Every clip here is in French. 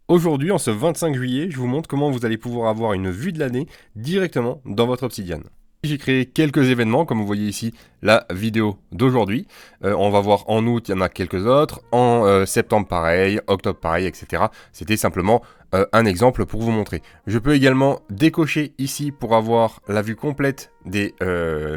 Aujourd'hui, en ce 25 juillet, je vous montre comment vous allez pouvoir avoir une vue de l'année directement dans votre Obsidian. J'ai créé quelques événements, comme vous voyez ici, la vidéo d'aujourd'hui. On va voir en août, il y en a quelques autres. En septembre, pareil. Octobre, pareil, etc. C'était simplement un exemple pour vous montrer. Je peux également décocher ici pour avoir la vue complète des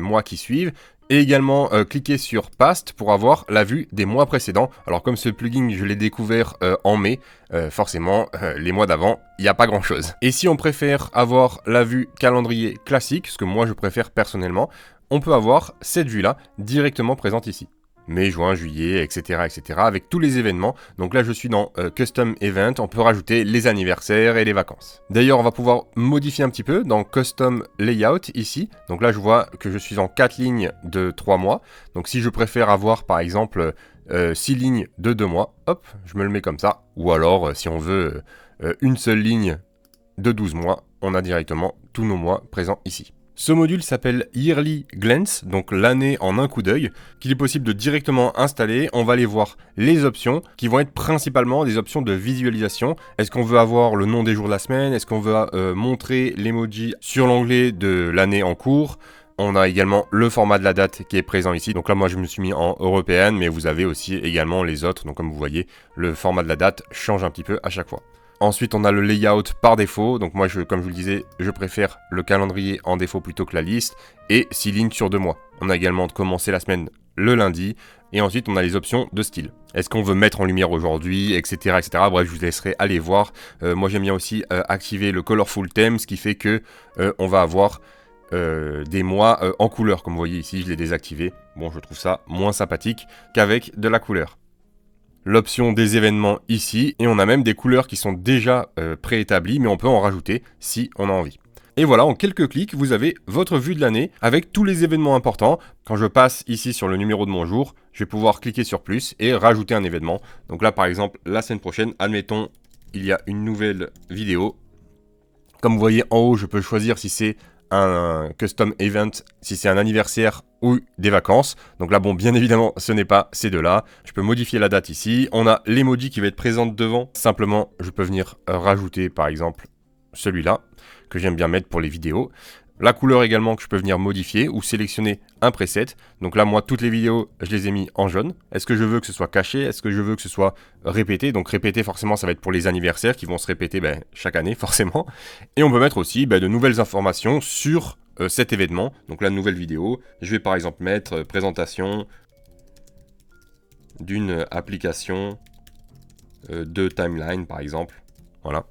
mois qui suivent. Et également cliquer sur Past pour avoir la vue des mois précédents. Alors comme ce plugin je l'ai découvert en mai, forcément les mois d'avant, il n'y a pas grand chose. Et si on préfère avoir la vue calendrier classique, ce que moi je préfère personnellement, on peut avoir cette vue là directement présente ici. Mai, juin, juillet, etc., etc., avec tous les événements. Donc là, je suis dans Custom Event. On peut rajouter les anniversaires et les vacances. D'ailleurs, on va pouvoir modifier un petit peu dans Custom Layout ici. Donc là, je vois que je suis en 4 lignes de 3 mois. Donc si je préfère avoir, par exemple, 6 lignes de 2 mois, hop, je me le mets comme ça. Ou alors, si on veut une seule ligne de 12 mois, on a directement tous nos mois présents ici. Ce module s'appelle Yearly Glance, donc l'année en un coup d'œil, qu'il est possible de directement installer. On va aller voir les options, qui vont être principalement des options de visualisation. Est-ce qu'on veut avoir le nom des jours de la semaine? Est-ce qu'on veut montrer l'emoji sur l'onglet de l'année en cours? On a également le format de la date qui est présent ici. Donc là, moi, je me suis mis en européenne, mais vous avez aussi également les autres. Donc comme vous voyez, le format de la date change un petit peu à chaque fois. Ensuite, on a le layout par défaut. Donc moi, comme je vous le disais, je préfère le calendrier en défaut plutôt que la liste. Et 6 lignes sur 2 mois. On a également de commencer la semaine le lundi. Et ensuite, on a les options de style. Est-ce qu'on veut mettre en lumière aujourd'hui, etc., etc. Bref, je vous laisserai aller voir. Moi, j'aime bien aussi activer le Colorful Theme, ce qui fait que on va avoir des mois en couleur. Comme vous voyez ici, je l'ai désactivé. Bon, je trouve ça moins sympathique qu'avec de la couleur. L'option des événements ici, et on a même des couleurs qui sont déjà préétablies, mais on peut en rajouter si on a envie. Et voilà, en quelques clics, vous avez votre vue de l'année avec tous les événements importants. Quand je passe ici sur le numéro de mon jour, je vais pouvoir cliquer sur plus et rajouter un événement. Donc là, par exemple, la semaine prochaine, admettons, il y a une nouvelle vidéo. Comme vous voyez en haut, je peux choisir si c'est un custom event, si c'est un anniversaire ou des vacances. Donc là, bon, bien évidemment, ce n'est pas ces deux-là. Je peux modifier la date ici. On a l'emoji qui va être présente devant. Simplement, je peux venir rajouter, par exemple, celui-là, que j'aime bien mettre pour les vidéos. La couleur également que je peux venir modifier ou sélectionner un preset. Donc là, moi, toutes les vidéos, je les ai mis en jaune. Est-ce que je veux que ce soit caché? Est-ce que je veux que ce soit répété? Donc répété, forcément, ça va être pour les anniversaires qui vont se répéter chaque année, forcément. Et on peut mettre aussi de nouvelles informations sur cet événement. Donc la nouvelle vidéo, je vais par exemple mettre présentation d'une application de timeline, par exemple. Voilà.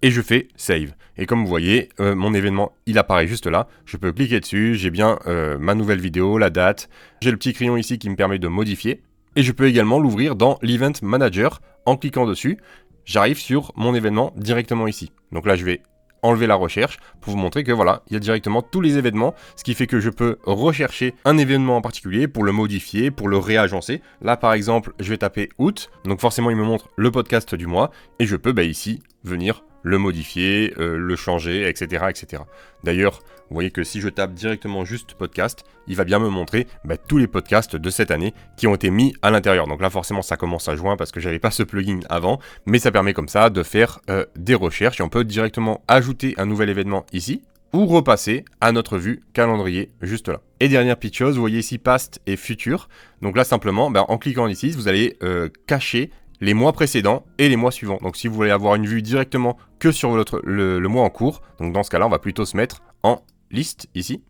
Et je fais Save. Et comme vous voyez, mon événement, il apparaît juste là. Je peux cliquer dessus, j'ai bien ma nouvelle vidéo, la date. J'ai le petit crayon ici qui me permet de modifier. Et je peux également l'ouvrir dans l'Event Manager. En cliquant dessus, j'arrive sur mon événement directement ici. Donc là, je vais enlever la recherche pour vous montrer que voilà, il y a directement tous les événements, ce qui fait que je peux rechercher un événement en particulier pour le modifier, pour le réagencer. Là, par exemple, je vais taper août. Donc forcément, il me montre le podcast du mois. Et je peux ici venir le modifier, le changer, etc., etc. D'ailleurs, vous voyez que si je tape directement juste podcast, il va bien me montrer tous les podcasts de cette année qui ont été mis à l'intérieur. Donc là, forcément, ça commence à juin parce que j'avais pas ce plugin avant, mais ça permet comme ça de faire des recherches et on peut directement ajouter un nouvel événement ici ou repasser à notre vue calendrier juste là. Et dernière petite chose, vous voyez ici past et futur. Donc là, simplement, en cliquant ici, vous allez cacher les mois précédents et les mois suivants. Donc si vous voulez avoir une vue directement que sur le mois en cours, donc dans ce cas-là, on va plutôt se mettre en liste ici.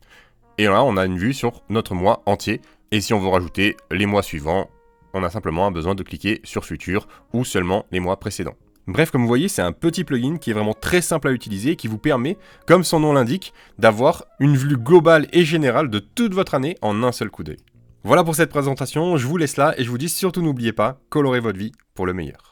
Et là, on a une vue sur notre mois entier. Et si on veut rajouter les mois suivants, on a simplement besoin de cliquer sur futur ou seulement les mois précédents. Bref, comme vous voyez, c'est un petit plugin qui est vraiment très simple à utiliser et qui vous permet, comme son nom l'indique, d'avoir une vue globale et générale de toute votre année en un seul coup d'œil. Voilà pour cette présentation, je vous laisse là et je vous dis surtout n'oubliez pas, colorez votre vie pour le meilleur.